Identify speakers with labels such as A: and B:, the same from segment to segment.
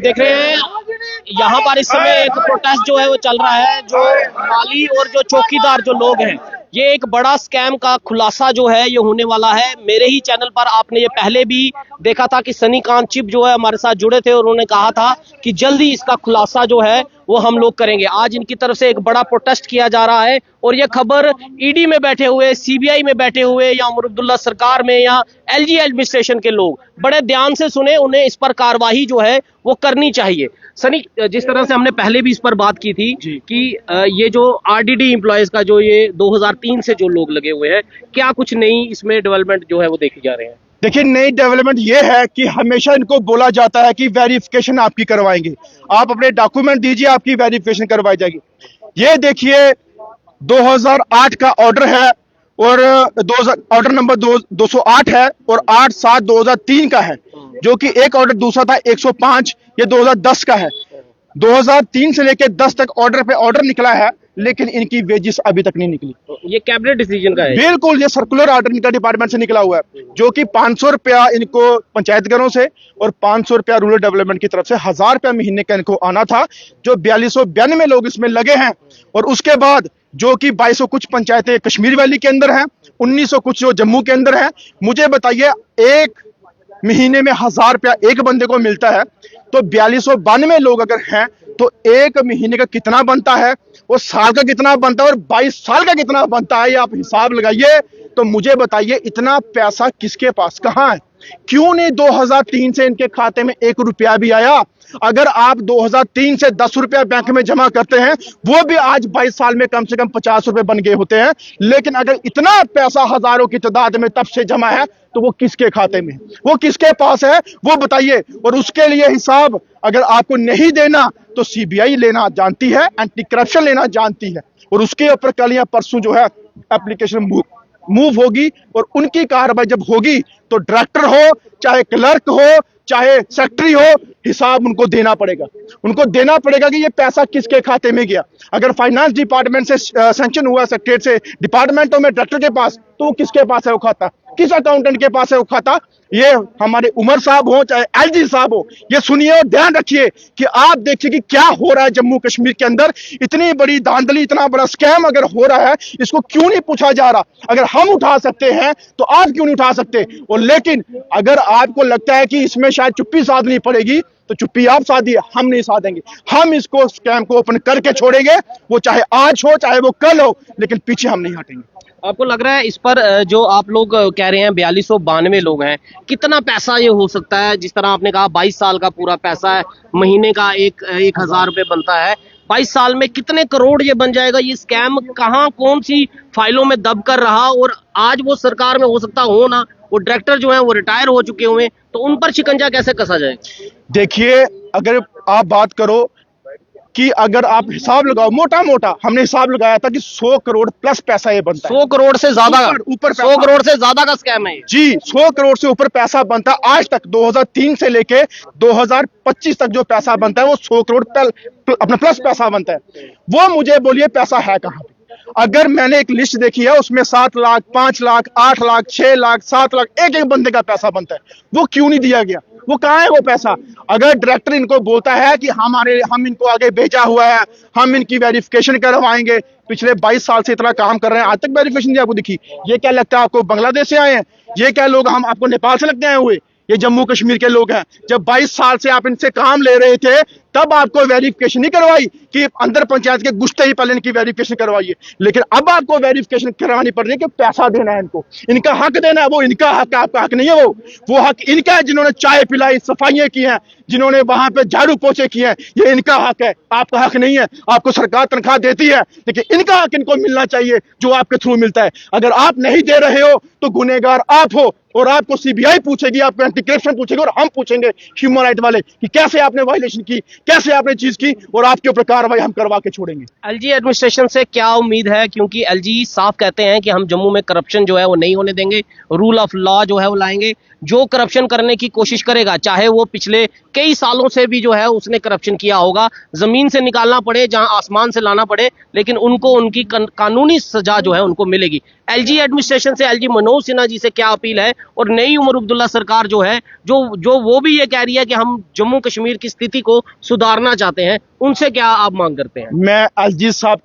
A: देख रहे हैं यहाँ पर इस समय एक प्रोटेस्ट जो है वो चल रहा है। जो माली और जो चौकीदार जो लोग हैं, ये एक बड़ा स्कैम का खुलासा जो है ये होने वाला है। मेरे ही चैनल पर आपने ये पहले भी देखा था कि सनी कांत चिप जो है हमारे साथ जुड़े थे और उन्होंने कहा था कि जल्दी इसका खुलासा जो है वो हम लोग करेंगे। आज इनकी तरफ से एक बड़ा प्रोटेस्ट किया जा रहा है और ये खबर ईडी में बैठे हुए, सीबीआई में बैठे हुए या उमर अब्दुल्ला सरकार में या एलजी एडमिनिस्ट्रेशन के लोग बड़े ध्यान से सुने, उन्हें इस पर कार्रवाई जो है वो करनी चाहिए। सनी, जिस तरह से हमने पहले भी इस पर बात की थी कि ये जो आरडीडी एम्प्लॉयज का जो ये 2003 से जो लोग लगे हुए हैं, क्या कुछ नई इसमें डेवलपमेंट जो है वो देखी जा रहे हैं?
B: देखिए, नई डेवलपमेंट ये है कि हमेशा इनको बोला जाता है कि वेरिफिकेशन आपकी करवाएंगे, आप अपने डॉक्यूमेंट दीजिए, आपकी वेरिफिकेशन करवाई जाएगी। ये देखिए 2008 का ऑर्डर है और ऑर्डर नंबर 208 है और 8/7/2003 का है, जो कि एक ऑर्डर दूसरा था 105, ये 2010 का है। 2003 से लेकर 10 तक ऑर्डर पे ऑर्डर निकला है, लेकिन इनकी वेजेस अभी तक नहीं निकली।
A: ये कैबिनेट डिसीजन का है?
B: बिल्कुल, ये सर्कुलर ऑर्डर इनका डिपार्टमेंट से निकला हुआ है, जो कि 500 रुपया इनको पंचायत घरों से और 500 रुपया रूरल डेवलपमेंट की तरफ से 1000 रुपया महीने का इनको आना था। जो 4292 लोग इसमें लगे हैं और उसके बाद जो कि 2200 कुछ पंचायतें कश्मीर वैली के अंदर हैं, 1900 कुछ जो जम्मू के अंदर है। मुझे बताइए, एक महीने में 1000 रुपया एक बंदे को मिलता है, तो 4292 लोग अगर हैं तो एक महीने का कितना बनता है, वो साल का कितना बनता है और 22 साल का कितना बनता है, ये आप हिसाब लगाइए। तो मुझे बताइए, इतना पैसा किसके पास कहाँ है? क्यों नहीं 2003 से इनके खाते में 1 रुपया भी आया? अगर आप 2003 से 10 रुपया बैंक में जमा करते हैं, वो भी आज 22 साल में कम से कम 50 रुपए बन गए होते हैं। लेकिन अगर इतना पैसा हजारों की तादाद में तब से जमा है, तो वो किसके खाते में, वो किसके पास है, वो बताइए। और उसके लिए हिसाब अगर आपको नहीं देना तो सीबीआई लेना जानती है, एंटी करप्शन लेना जानती है, और उसके ऊपर कल या परसों जो है एप्लीकेशन मूव होगी और उनकी कार्रवाई जब होगी तो डायरेक्टर हो, चाहे क्लर्क हो, चाहे सेक्रेटरी हो, हिसाब उनको देना पड़ेगा। उनको देना पड़ेगा कि ये पैसा किसके खाते में गया। अगर फाइनेंस डिपार्टमेंट से सैंक्शन हुआ, सेक्रेटरी से डिपार्टमेंटों में डायरेक्टर के पास, तो किसके पास है वो खाता? किस अकाउंटेंट के पास है वो खाता? ये हमारे उमर साहब हो चाहे एलजी साहब हो, ये सुनिए और ध्यान रखिए कि आप देखिए कि क्या हो रहा है जम्मू कश्मीर के अंदर। इतनी बड़ी धांधली, इतना बड़ा स्कैम अगर हो रहा है, इसको क्यों नहीं पूछा जा रहा? अगर हम उठा सकते हैं तो आप क्यों नहीं उठा सकते? और लेकिन अगर आपको लगता है कि इसमें शायद चुप्पी साधनी पड़ेगी, तो चुप्पी आप साधिए, हम नहीं साधेंगे। हम इसको स्कैम को ओपन करके छोड़ेंगे, वो चाहे आज हो चाहे वो कल हो, लेकिन पीछे हम नहीं हटेंगे।
A: आपको लग रहा है इस पर जो आप लोग कह रहे हैं 4292 लोग हैं, कितना पैसा ये हो सकता है? जिस तरह आपने कहा 22 साल का पूरा पैसा है, महीने का 1000 रुपये बनता है, 22 साल में कितने करोड़ ये बन जाएगा? ये स्कैम कहाँ, कौन सी फाइलों में दब कर रहा? और आज वो सरकार में हो सकता हो ना, वो डायरेक्टर जो है वो रिटायर हो चुके हुए, तो उन पर शिकंजा कैसे कसा जाए? देखिए,
B: अगर आप बात करो कि अगर आप हिसाब लगाओ, मोटा मोटा हमने हिसाब लगाया था कि 100 करोड़ प्लस पैसा ये बनता है।
A: 100 करोड़ से ज्यादा
B: ऊपर
A: 100 करोड़ से ज्यादा का स्कैम है
B: जी। 100 करोड़ से ऊपर पैसा बनता है आज तक। 2003 से लेके 2025 तक जो पैसा बनता है वो 100 करोड़ अपना प्लस पैसा बनता है। वो मुझे बोलिए पैसा है कहाँ पे? अगर मैंने एक लिस्ट देखी है, उसमें 7 लाख, 5 लाख, 8 लाख, 6 लाख, 7 लाख एक एक बंदे का पैसा बनता है। वो क्यों नहीं दिया गया? वो कहाँ है वो पैसा? अगर डायरेक्टर इनको बोलता है कि हम इनको आगे भेजा हुआ है, हम इनकी वेरिफिकेशन करवाएंगे, पिछले 22 साल से इतना काम कर रहे हैं, आज तक वेरिफिकेशन नहीं आपको दिखी। ये क्या लगता है आपको बांग्लादेश से आए हैं? ये क्या लोग हम आपको नेपाल से लगते आए हुए? ये जम्मू कश्मीर के लोग हैं। जब 22 साल से आप इनसे काम ले रहे थे, तब आपको वेरिफिकेशन नहीं करवाई कि अंदर पंचायत के घुसते ही पहले इनकी वेरिफिकेशन करवाइए। लेकिन अब आपको वेरिफिकेशन करवानी पड़ रही है कि पैसा देना है इनको, इनका हक देना है। वो इनका हक है, आपका हक नहीं है। वो हक इनका है, जिन्होंने चाय पिलाई, सफाइयां की हैं, जिन्होंने वहां पे झाड़ू पोछे किए हैं, ये इनका हक है, आपका हक नहीं है। आपको सरकार तनख्वाह देती है, लेकिन इनका हक इनको मिलना चाहिए जो आपके थ्रू मिलता है। अगर आप नहीं दे रहे हो तो गुनहगार आप हो, और आपको सीबीआई पूछेगी, आपको एंटी करप्शन पूछेगी, और हम पूछेंगे ह्यूमन राइट वाले कि कैसे आपने वायलेशन की, कैसे आपने चीज की, और आपके ऊपर कार्रवाई हम करवा के छोड़ेंगे।
A: एलजी एडमिनिस्ट्रेशन से क्या उम्मीद है? क्योंकि एलजी साफ कहते हैं कि हम जम्मू में करप्शन जो है वो नहीं होने देंगे, रूल ऑफ लॉ जो है वो लाएंगे। जो करप्शन करने की कोशिश करेगा, चाहे वो पिछले कई सालों से भी जो है उसने करप्शन किया होगा, जमीन से निकालना पड़े जहां आसमान से लाना पड़े, लेकिन उनको उनकी कानूनी सजा जो है उनको मिलेगी। एलजी एडमिनिस्ट्रेशन से एलजी मनोज सिन्हा जी से क्या अपील है, और नई उमर अब्दुल्ला सरकार जो है जो वो भी ये कह रही है कि हम जम्मू कश्मीर की स्थिति को सुधारना चाहते हैं, उनसे क्या आप मांग करते हैं?
B: मैं अलजीज साहब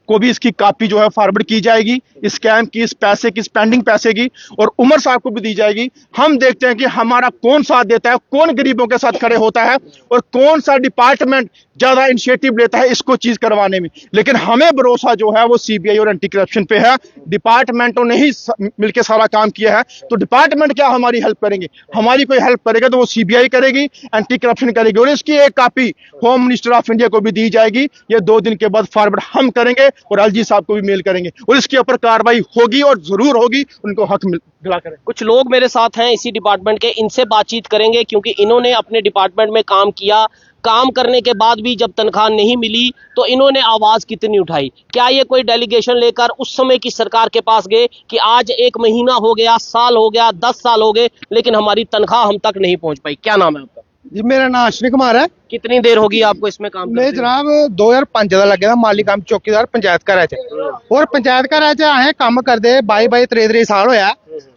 B: को भी इसकी कॉपी जो है फॉरवर्ड की जाएगी, इस स्कैम की, इस पैसे की, स्पेंडिंग पैसे की, और उमर साहब को भी दी जाएगी। हम देखते हैं कि हमारा कौन साथ देता है, कौन गरीबों के साथ खड़े होता है, और कौन सा डिपार्टमेंट ज्यादा इनिशिएटिव लेता है इसको चीज करवाने में। लेकिन हमें भरोसा जो है वो सीबीआई और एंटी करप्शन पे है। डिपार्टमेंटों ने ही मिलकर सारा काम किया है, तो डिपार्टमेंट क्या हमारी हेल्प करेंगे? हमारी कोई हेल्प करेगा तो वो सीबीआई करेगी, एंटी करप्शन करेगी, और इसकी एक copy home minister of India को भी दी जाएगी। ये 2 दिन के बाद फॉरवर्ड हम करेंगे और अलजी साहब को भी मेल करेंगे, और इसके ऊपर कार्रवाई होगी और जरूर होगी, उनको हक दिला करें।
A: कुछ लोग मेरे साथ हैं इसी डिपार्टमेंट के, इनसे बातचीत करेंगे, क्योंकि इन्होंने अपने डिपार्टमेंट में काम किया, काम करने के बाद भी जब तनख्वाह नहीं मिली तो इन्होंने आवाज कितनी उठाई। क्या ये कोई डेलीगेशन लेकर उस समय की सरकार के पास गए कि आज 1 महीना हो गया, साल हो गया, 10 साल हो गए, लेकिन हमारी तनख्वाह हम तक नहीं पहुंच पाई? क्या नाम है आपका?
C: जी मेरा नाम अश्विनी कुमार है।
A: कितनी देर होगी आपको इसमें काम
C: मैं
A: करते हुए?
C: जनाब 2005 ਦਾ ਲੱਗੇ ਦਾ ਮਾਲੀ ਕੰਮ ਚੌਕੀਦਾਰ ਪੰਚਾਇਤ ਘਰਾਂ 'ਚ, ਔਰ ਪੰਚਾਇਤ ਘਰਾਂ 'ਚ ਆਹੇ ਕੰਮ ਕਰਦੇ 22 23 ਸਾਲ ਹੋਇਆ।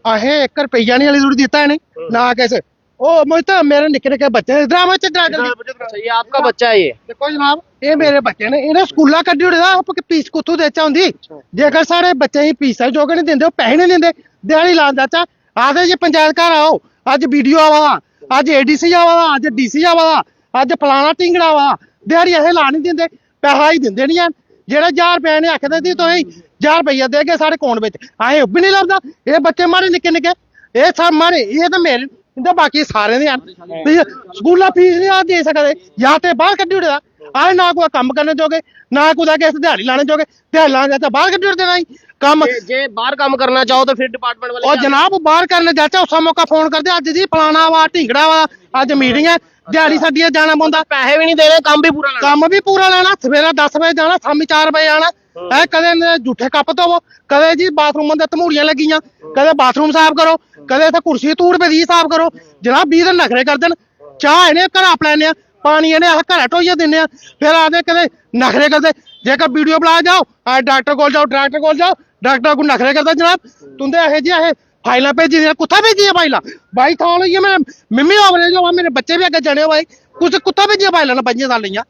C: ਆਹੇ 1 ਰੁਪਈਆ ਨਹੀਂ ਵਾਲੀ ਜ਼ਰੂਰ ਦਿੱਤਾ ਇਹਨੇ ਨਾ ਕਿਸੇ। ਉਹ ਮੈਂ ਤਾਂ ਮੇਰੇ ਨਿੱਕੇ ਨਿੱਕੇ ਬੱਚੇ ਡਰਾਮਾ ਚ
A: अच्छा, ये आपका बच्चा है? ये
C: ਦੇਖੋ ਜਨਾਬ ਇਹ ਮੇਰੇ ਬੱਚੇ ਨੇ, ਇਹਨੇ ਸਕੂਲਾਂ ਕੱਢੀ ਉੜਦਾ ਆਪਾਂ ਕਿ ਫੀਸ ਕਿੱਥੋਂ ਦੇਚਾ ਹੁੰਦੀ। ਜੇਕਰ ਸਾਡੇ ਬੱਚੇ ਹੀ ਫੀਸਾਂ ਜੋਗੇ ਨਹੀਂ ਦਿੰਦੇ, ਉਹ ਪੈਸੇ ਨਹੀਂ ਦਿੰਦੇ, ਦਿਹਾੜੀ ਲਾਉਣ ਚਾਚਾ ਆਦੇ ਜੇ ਪੰਚਾਇਤ ਘਰ ਆਓ, ਅੱਜ ਵੀਡੀਓ ਆਵਾ, ਅੱਜ ਏਡੀਸੀ ਆਵਾ, ਅੱਜ ਡੀਸੀ ਆਵਾ, ਅੱਜ ਫਲਾਣਾ ਢਿੰਗੜਾ ਵਾ, ਦਿਹਾੜੀ ਇਹ ਲਾ ਨਹੀਂ ਦਿੰਦੇ, ਪੈਸਾ ਹੀ ਦਿੰਦੇ ਨਹੀਂ ਆ। ਜਿਹੜਾ 1000 ਰੁਪਏ ਨੇ ਆਖਦੇ ਸੀ ਤੁਸੀਂ 1000 ਰੁਪਈਆ ਦੇ ਕੇ ਸਾਡੇ ਕੋਣ ਵਿੱਚ ਆਏ ਉਹ ਵੀ ਨਹੀਂ ਲੱਭਦਾ। ਇਹ ਬੱਚੇ ਮਾਰੇ ਨਿੱਕੇ ਨਿੱਕੇ, ਇਹ ਸਭ ਮਾਰੇ, ਇਹ ਤਾਂ ਮੇਰੇ ਇਹਦਾ ਬਾਕੀ ਸਾਰਿਆਂ ਦੇ ਹਨ। ਸਕੂਲਾਂ ਫੀਸ ਨਹੀਂ ਆ ਦੇ ਸਕਦੇ, ਜਾਂ ਤੇ ਬਾਹਰ ਕੱਢੀ ਉੜਦਾ ਆਏ, ਨਾ ਕੋਈ ਕੰਮ ਕਰਨ ਜੋਗੇ, ਨਾ ਕੋਈ ਕਿਸੇ ਦਿਹਾੜੀ ਲਾਣੇ ਜੋਗੇ, ਦਿਹਾੜੀ ਲਾਣ ਤਾਂ ਬਾਹਰ ਕੱਢੀ ਉੜਦੇ ਨਹੀਂ ਕੰਮ।
A: जे बाहर काम करना चाहो तो फिर डिपार्टमेंट वाले
C: और जनाब बाहर करने जाचा उस मौका फोन करते अज जी फलाना वा ढिंगड़ा वा अज मीटिंग है, दिहाड़ी साडी जाना पौंदा,
A: पैसे भी नहीं दे रहे, काम भी पूरा
C: काम भी पूरा लेना, सवेरा 10 बजे जाना, शामी 4 बजे आना। है कदे झूठे कप धोवो, कदे जी बाथरूम दे धमूड़ियां लगियां, कदे बाथरूम साफ करो, कदे इत्थे कुर्सी तूड़ पे दी साफ करो। जनाब 20 दिन नखरे कर देन, चाह इन्हें घर आप लैने, पानी इन्हें अस घर ढोइया दिन्ने, फिर आदे कदे नखरे करदे। जेकर वीडियो बना जाओ डॉक्टर कोल जाओ, डॉक्टर कोल जाओ, डॉक्टर को नखरे करदा। जनाब तुंदे ये जी ये फाइलां भेजी दियां, कुत्ता भेजियां फाइलां भाई था लइया, मैं मिम्मी ओवरेज हो, मेरे बच्चे भी अगे जने हो भाई, कुछ कुत्ता भेजियां फाइलां 5 साल लइयां,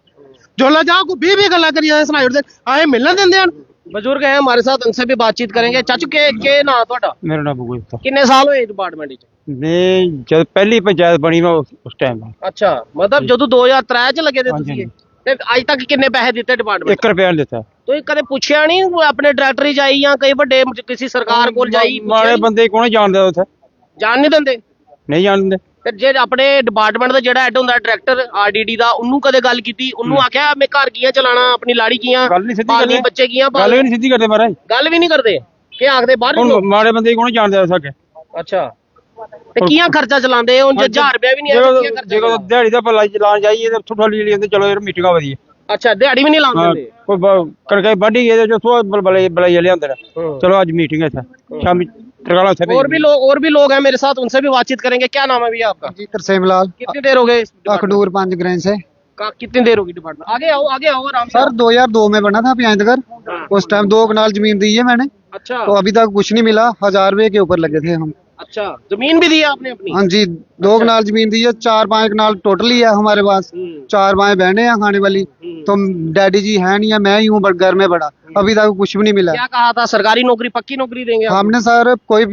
C: जोला जाओ को 20 गल्लां करियां सनाई उड़दे, आए मिलना दिंदे हन।
A: बुजुर्ग है हमारे साथ, उनसे भी बातचीत करेंगे। चाचू के ना ਤੁਹਾਡਾ?
D: मेरा नाम बगोई था।
A: कितने साल होए डिपार्टमेंट ਵਿੱਚ?
D: मैं जब पहली पंचायत बनी मैं उस टाइम
A: अच्छा, मतलब ਜਦੋਂ 2003 ਚ ਲੱਗੇ ਤੇ
D: ਹਾਂਜੀ।
A: ਤੁਸੀਂ, ਤੇ ਅੱਜ ਤੱਕ ਕਿੰਨੇ ਪੈਸੇ ਦਿੱਤੇ ਡਿਪਾਰਟਮੈਂਟ?
D: 1 रुपया नहीं देता।
A: ਤੁਸੀਂ ਕਦੇ ਪੁੱਛਿਆ ਨਹੀਂ ਆਪਣੇ ਡਾਇਰੈਕਟਰੀ ਜਾਈ ਜਾਂ ਕਈ ਵੱਡੇ ਕਿਸੇ ਸਰਕਾਰ ਕੋਲ ਜਾਈ?
D: माड़े बंदे कौन जानदा उथे?
A: ਜਾਣ ਨਹੀਂ ਦਿੰਦੇ?
D: नहीं जानते।
A: ਤੇ ਜੇ ਆਪਣੇ ਡਿਪਾਰਟਮੈਂਟ ਦਾ ਜਿਹੜਾ ਹੈਡ ਹੁੰਦਾ ਡਾਇਰੈਕਟਰ ਆਰਡੀਡੀ ਦਾ, ਉਹਨੂੰ ਕਦੇ ਗੱਲ ਕੀਤੀ? ਉਹਨੂੰ ਆਖਿਆ ਮੈਂ ਘਰ ਕੀਆਂ ਚਲਾਣਾ, ਆਪਣੀ ਲਾੜੀ ਕੀਆਂ
D: गल नहीं सीधी
A: ਪਾਲਣੀ,
D: करते,
A: ਬੱਚੇ ਕੀਆਂ
D: गल भी नहीं सीधी करते महाराज।
A: ਗੱਲ ਵੀ ਨਹੀਂ ਕਰਦੇ ਕਿ ਆਖਦੇ ਬਾਹਰ
D: हुण
A: ਜਾਓ?
D: माड़े बंदे कौन जानदा सके?
A: ਅੱਛਾ, ਤੇ ਕੀਆਂ ਖਰਚਾ ਚਲਾਉਂਦੇ ਹੁਣ? 1000 ਰੁਪਏ ਵੀ ਨਹੀਂ ਆਇਆ, ਕੀਆਂ ਖਰਚਾ
D: जेको
A: ਚਲਾਉਂਦੇ?
D: दिहाड़ी दा भला चलान जाइए तो थोड़ा ले लेंदे, चलो यार मीटिंगां वधिए।
A: ਅੱਛਾ, ਦਿਹਾੜੀ ਵੀ ਨਹੀਂ ਲਾਉਂਦੇ
D: हां
A: ਹੁੰਦੇ?
D: कोई करके बांडी गए जो थोड़ा बलाई ले आंदे। चलो आज मीटिंग है था शाम तरगाला से।
A: और भी लोग हैं मेरे साथ, उनसे भी बातचीत करेंगे। क्या नाम है भैया आपका?
C: जी तरसेम लाल,
A: कितनी देर हो गई इस डिपार्टमेंट
C: अखनूर 5 ग्रेन से।
A: कितनी देर होगी डिपार्टमेंट? आगे आओ आराम से।
C: सर 2002 में बना था पंचायत घर, उस टाइम 2 कनाल जमीन दी है मैंने,
A: अच्छा
C: तो अभी तक कुछ नहीं मिला। 1000 रुपए के ऊपर लगे थे हम।
A: अच्छा, जमीन भी दी है आपने अपनी?
C: हाँ जी 2 कनाल जमीन दी है, 4-5 कनाल टोटली है हमारे पास, 4 बाएं बहने हैं खाने वाली, तो डैडी जी है नहीं है, मैं ही हूँ घर में बड़ा, अभी तक कुछ भी नहीं मिला।
A: क्या कहा था, सरकारी नौकरी पक्की नौकरी देंगे आपको?
C: हमने सर कोई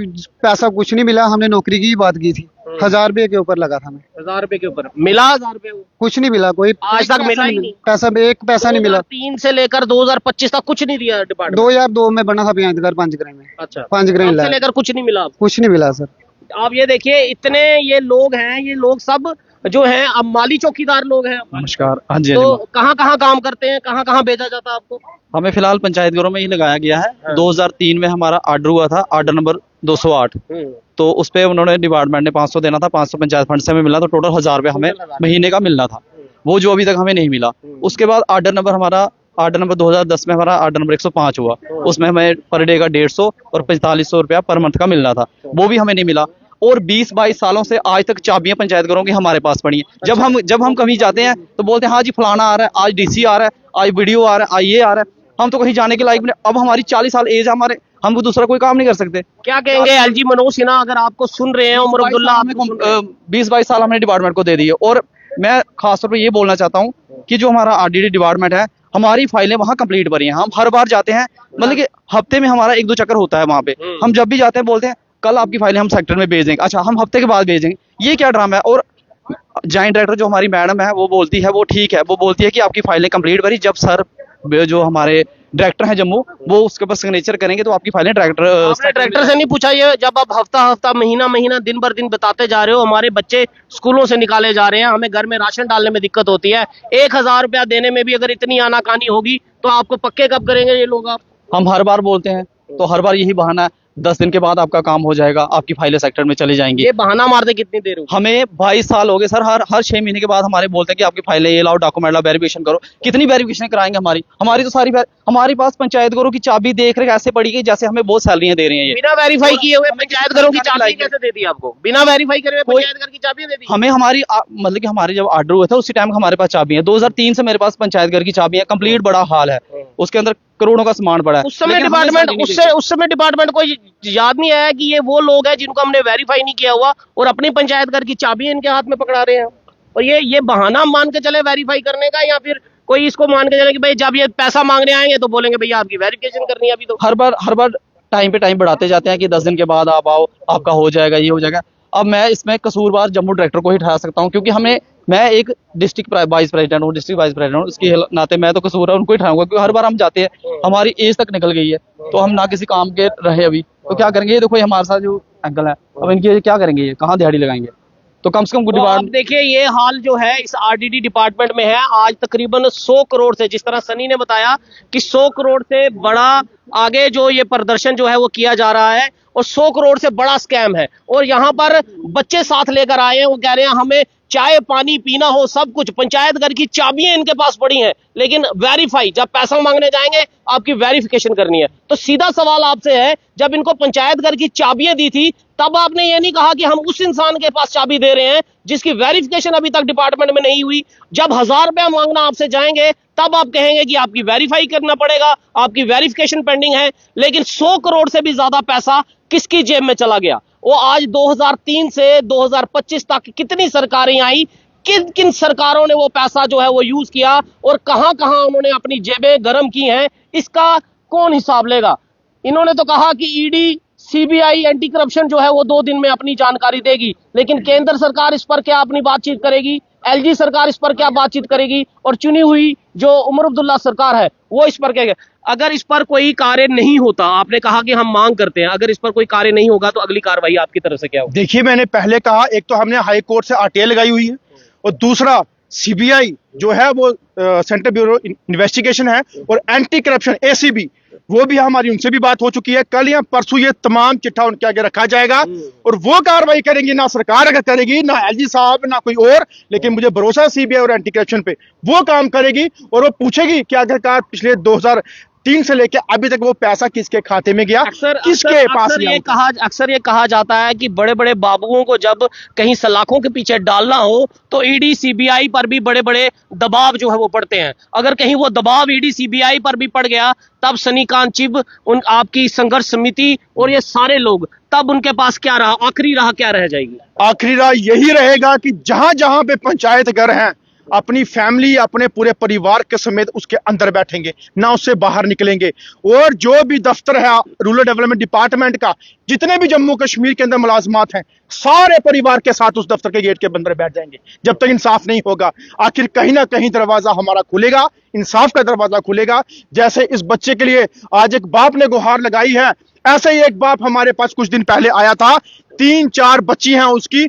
C: पैसा कुछ नहीं मिला, हमने नौकरी की ही बात की थी। 1000 रुपए के ऊपर लगा था हमें।
A: 1000 रुपए के ऊपर मिला? 1000 रुपए
C: कुछ नहीं मिला, कोई
A: आज तक मिला ही नहीं
C: पैसा, एक पैसा नहीं मिला।
A: 2003 से लेकर 2025 तक कुछ नहीं दिया डिपार्टमेंट?
C: 2002 में बना था पंचायत घर 5 ग्रेन में।
A: अच्छा,
C: 5 ग्रेन
A: से लेकर कुछ नहीं मिला आपको?
C: कुछ नहीं मिला सर।
A: आप ये देखिए, इतने ये लोग हैं, ये लोग सब जो हैं अब माली चौकीदार लोग हैं।
E: नमस्कार। हाँ जी,
A: तो कहाँ कहाँ काम करते हैं, कहाँ कहाँ भेजा जाता है आपको?
E: हमें फिलहाल पंचायत घरों में ही लगाया गया है। 2003 में हमारा आर्डर हुआ था, आर्डर नंबर 208, तो उस पे उन्होंने डिपार्टमेंट ने 500 देना था, 500 पंचायत फंड से हमें मिला, तो टोटल 1000 रुपये हमें महीने का मिलना था, वो जो अभी तक हमें नहीं मिला। उसके बाद आर्डर नंबर 2010 में हमारा आर्डर नंबर 105 हुआ, उसमें हमें पर डे का 150 और 4500 रुपया पर मंथ का मिलना था, वो भी हमें नहीं मिला। और 20-22 सालों से आज तक चाबियां पंचायत घरों की हमारे पास पड़ी हैं। जब हम कहीं जाते हैं तो बोलते हैं हाँ जी फलाना आ रहा है, आज डीसी आ रहा है, आज वीडियो आ रहा है, आज ये आ रहा है। हम तो कहीं जाने के लायक नहीं। अब हमारी 40 साल एज है हमारे, हम दूसरा कोई काम नहीं कर सकते।
A: क्या कहेंगे एलजी मनोज सिन्हा अगर आपको सुन रहे हैं, उमर अब्दुल्ला
E: 20-22 साल हमने डिपार्टमेंट को दे दी है। और मैं खासतौर पर ये बोलना चाहता हूँ कि जो हमारा आरडीडी डिपार्टमेंट है, हमारी फाइलें वहाँ कंप्लीट भरी हैं। हम हर बार जाते हैं, मतलब कि हफ्ते में हमारा 1-2 चक्कर होता है वहाँ पे। हम जब भी जाते हैं बोलते हैं कल आपकी फाइलें हम सेक्टर में भेज देंगे। अच्छा, हम हफ्ते के बाद भेजेंगे, ये क्या ड्रामा है। और जॉइंट डायरेक्टर जो हमारी मैडम है वो बोलती है, वो ठीक है, वो बोलती है कि आपकी फाइलें कंप्लीट भरी, जब सर जो हमारे डायरेक्टर हैं जम्मू वो उसके ऊपर सिग्नेचर करेंगे तो आपकी फाइलें
A: डायरेक्टर से नहीं पूछा ये? जब आप हफ्ता महीना दिन भर दिन बताते जा रहे हो, हमारे बच्चे स्कूलों से निकाले जा रहे हैं, हमें घर में राशन डालने में दिक्कत होती है, 1000 रुपया देने में भी अगर इतनी आनाकानी होगी तो आपको पक्के कब करेंगे ये लोग? आप
E: हम हर बार बोलते हैं तो हर बार यही बहाना है, 10 दिन के बाद आपका काम हो जाएगा, आपकी फाइलें सेक्टर में चली जाएंगी।
A: ये बहाना मारते कितनी देर हुई?
E: हमें 22 साल हो गए सर, हर 6 महीने के बाद हमारे बोलते हैं कि आपकी फाइलें ये लाओ, डॉक्यूमेंट लाओ, वेरिफिकेशन करो। कितनी वेरिफिकेशन कराएंगे? हमारी तो सारी हमारे पास पंचायत घरों की चाबी देख रेख ऐसे पड़ी गई जैसे हमें बहुत सैलरियां दे रही हैं। ये
A: बिना वेरीफाई किए हुए पंचायत घरों की चाबी कैसे दे दी आपको? बिना वेरीफाई करे हुए पंचायत घर की चाबी दे दी?
E: हमें हमारी मतलब कि हमारे जब ऑर्डर हुआ था उसी टाइम हमारे पास चाबी है। 2003 से मेरे पास पंचायत घर की चाबी है, कंप्लीट बड़ा हाल है, उसके अंदर करोड़ों का सामान पड़ा है।
A: उस समय डिपार्टमेंट को याद नहीं आया कि ये वो लोग हैं जिनको हमने वेरीफाई नहीं किया हुआ और अपनी पंचायत घर की चाबी इनके हाथ में पकड़ा रहे हैं। और ये बहाना मान के चले वेरीफाई करने का, या फिर कोई इसको मान के चले कि भाई जब ये पैसा मांगने आएंगे तो बोलेंगे भैया आपकी वेरिफिकेशन करनी है अभी। तो
E: हर बार टाइम पे टाइम बढ़ाते जाते हैं कि 10 दिन के बाद आप आओ, आपका हो जाएगा, ये हो जाएगा। अब मैं इसमें कसूरवार जम्मू डायरेक्टर को ही ठहरा सकता हूँ, क्योंकि मैं एक डिस्ट्रिक्ट वाइस प्रेसिडेंट हूँ, उसके नाते मैं तो कसूर है उनको ही ठहराऊंगा, क्योंकि हर बार हम जाते हैं, हमारी एज तक निकल गई है, तो हम ना किसी काम के रहे अभी, तो क्या करेंगे? ये देखो हमारे साथ जो अंकल है, अब इनकी क्या करेंगे? ये कहाँ दिहाड़ी लगाएंगे? तो कम से कम
A: तो आप देखिए ये हाल जो है इस आरडीडी डिपार्टमेंट में है। आज तकरीबन 100 करोड़ से, जिस तरह सनी ने बताया कि 100 करोड़ से बड़ा आगे जो ये प्रदर्शन जो है वो किया जा रहा है, और 100 करोड़ से बड़ा स्कैम है। और यहाँ पर बच्चे साथ लेकर आए हैं, वो कह रहे हैं हमें चाय पानी पीना हो सब कुछ, पंचायत घर की चाबियां इनके पास पड़ी हैं, लेकिन वेरीफाई, जब पैसा मांगने जाएंगे आपकी वेरिफिकेशन करनी है। तो सीधा सवाल आपसे है, जब इनको पंचायत घर की चाबियां दी थी तब आपने ये नहीं कहा कि हम उस इंसान के पास चाबी दे रहे हैं जिसकी वेरिफिकेशन अभी तक डिपार्टमेंट में नहीं हुई? जब 1000 रुपया मांगना आपसे जाएंगे तब आप कहेंगे कि आपकी वेरीफाई करना पड़ेगा, आपकी वेरिफिकेशन पेंडिंग है। लेकिन 100 करोड़ से भी ज्यादा पैसा किसकी जेब में चला गया? वो आज 2003 से 2025 तक कितनी सरकारें आई, किन किन सरकारों ने वो पैसा जो है वो यूज किया और कहां कहां उन्होंने अपनी जेबें गर्म की हैं, इसका कौन हिसाब लेगा? इन्होंने तो कहा कि ईडी, सीबीआई, एंटी करप्शन जो है वो 2 दिन में अपनी जानकारी देगी, लेकिन केंद्र सरकार इस पर क्या अपनी बातचीत करेगी? एलजी सरकार इस पर क्या बातचीत करेगी? और चुनी हुई जो उमर अब्दुल्ला सरकार है वो इस पर क्या? अगर इस पर कोई कार्य नहीं होता, आपने कहा कि हम मांग करते हैं, अगर इस पर कोई कार्य नहीं होगा तो अगली कार्रवाई आपकी तरफ से क्या होगी?
B: देखिए, मैंने पहले कहा, एक तो हमने हाई कोर्ट से आरटीआई लगाई हुई है, और दूसरा सीबीआई जो है वो सेंट्रल ब्यूरो इन्वेस्टिगेशन है, और एंटी करप्शन एसीबी वो भी हमारी उनसे भी बात हो चुकी है। कल या परसों ये तमाम चिट्ठा उनके आगे रखा जाएगा और वो कार्रवाई करेंगी। ना सरकार अगर करेगी, ना एलजी साहब, ना कोई और, लेकिन मुझे भरोसा है सीबीआई और एंटी करप्शन पे वो काम करेगी और वो पूछेगी कि आखिरकार पिछले 2003 से लेके अभी तक वो पैसा किसके खाते में गया, किसके पास गया।
A: अक्सर ये कहा जाता है कि बड़े बड़े बाबुओं को जब कहीं सलाखों के पीछे डालना हो तो ईडी सीबीआई पर भी बड़े बड़े दबाव जो है वो पड़ते हैं। अगर कहीं वो दबाव ईडी सीबीआई पर भी पड़ गया तब सनी कांचिब, उन आपकी संघर्ष समिति और ये सारे लोग, तब उनके पास क्या रहा? आखिरी राह क्या रह जाएगी?
B: आखिरी राह यही रहेगा कि जहां जहां पे पंचायत घर हैं, अपनी फैमिली, अपने पूरे परिवार के समेत उसके अंदर बैठेंगे, ना उससे बाहर निकलेंगे। और जो भी दफ्तर है रूरल डेवलपमेंट डिपार्टमेंट का, जितने भी जम्मू कश्मीर के अंदर मुलाजमात हैं, सारे परिवार के साथ उस दफ्तर के गेट के अंदर बैठ जाएंगे जब तक इंसाफ नहीं होगा। आखिर कहीं ना कहीं दरवाजा हमारा खुलेगा, इंसाफ का दरवाजा खुलेगा। जैसे इस बच्चे के लिए आज एक बाप ने गुहार लगाई है, ऐसे ही एक बाप हमारे पास कुछ दिन पहले आया था, 3-4 बच्ची हैं उसकी,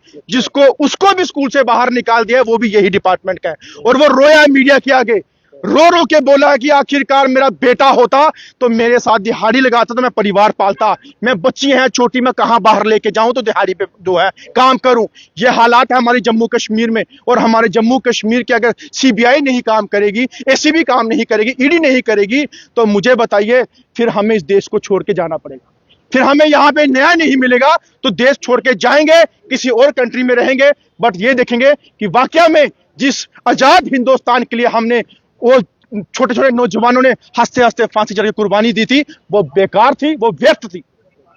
B: उसको भी स्कूल से बाहर निकाल दिया, वो भी यही डिपार्टमेंट का है। और वो रोया मीडिया के आगे, रो रो के बोला कि आखिरकार मेरा बेटा होता तो मेरे साथ दिहाड़ी लगाता तो मैं परिवार पालता, मैं बच्ची हैं छोटी, मैं कहां बाहर लेके जाऊं तो दिहाड़ी पे जो है काम करूं। ये हालात है हमारे जम्मू कश्मीर में। और हमारे जम्मू कश्मीर के अगर सीबीआई नहीं काम करेगी, एसीबी काम नहीं करेगी, ईडी नहीं करेगी, तो मुझे बताइए फिर हमें इस देश को छोड़ के जाना पड़ेगा। फिर हमें यहाँ पे न्याय नहीं मिलेगा तो देश छोड़ के जाएंगे, किसी और कंट्री में रहेंगे। बट ये देखेंगे कि वाकया में जिस आजाद हिंदुस्तान के लिए हमने वो छोटे छोटे नौजवानों ने हंसते हंसते फांसी चढ़ के कुर्बानी दी थी, वो बेकार थी, वो व्यर्थ थी,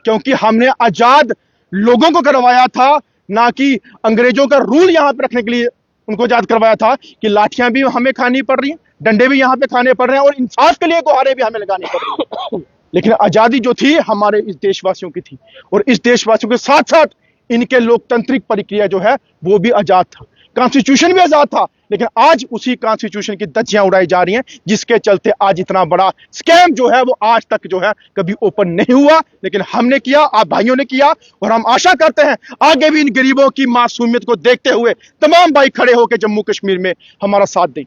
B: क्योंकि हमने आजाद लोगों को करवाया था, ना कि अंग्रेजों का रूल यहाँ पे रखने के लिए उनको आजाद करवाया था कि लाठियां भी हमें खानी पड़ रही हैं, डंडे भी यहाँ पे खाने पड़ रहे हैं और इंसाफ के लिए गुहारें भी हमें लगानी पड़ रही हैं। लेकिन आजादी जो थी हमारे इस देशवासियों की थी, और इस देशवासियों के साथ साथ इनके लोकतांत्रिक प्रक्रिया जो है वो भी आजाद था, कॉन्स्टिट्यूशन भी आजाद था। लेकिन आज उसी कॉन्स्टिट्यूशन की धज्जियां उड़ाई जा रही हैं, जिसके चलते आज इतना बड़ा स्कैम जो है वो आज तक जो है कभी ओपन नहीं हुआ। लेकिन हमने किया, आप भाइयों ने किया, और हम आशा करते हैं आगे भी इन गरीबों की मासूमियत को देखते हुए तमाम भाई खड़े होकर जम्मू कश्मीर में हमारा साथ दें।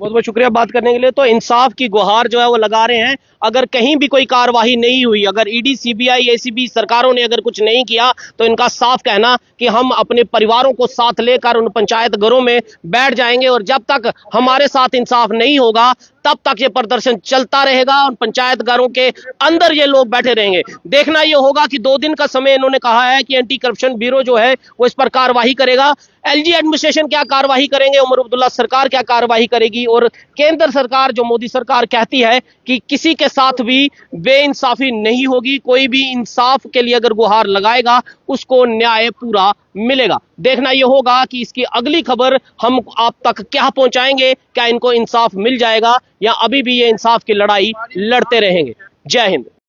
A: बहुत बहुत शुक्रिया बात करने के लिए। तो इंसाफ की गुहार जो है वो लगा रहे हैं। अगर कहीं भी कोई कार्रवाई नहीं हुई, अगर ईडी, सीबीआई, एसीबी सरकारों ने अगर कुछ नहीं किया, तो इनका साफ कहना कि हम अपने परिवारों को साथ लेकर उन पंचायत घरों में बैठ जाएंगे, और जब तक हमारे साथ इंसाफ नहीं होगा तब तक ये प्रदर्शन चलता रहेगा और पंचायत घरों के अंदर ये लोग बैठे रहेंगे। देखना ये होगा कि 2 दिन का समय इन्होंने कहा है कि एंटी करप्शन ब्यूरो जो है वो इस पर कार्रवाई करेगा। एलजी एडमिनिस्ट्रेशन क्या कार्रवाई करेंगे, उमर अब्दुल्ला सरकार क्या कार्रवाई करेगी, और केंद्र सरकार जो मोदी सरकार कहती है कि किसी के साथ भी बेइंसाफी नहीं होगी, कोई भी इंसाफ के लिए अगर गुहार लगाएगा उसको न्याय पूरा मिलेगा। देखना यह होगा कि इसकी अगली खबर हम आप तक क्या पहुंचाएंगे, क्या इनको इंसाफ मिल जाएगा या अभी भी ये इंसाफ की लड़ाई लड़ते रहेंगे। जय हिंद।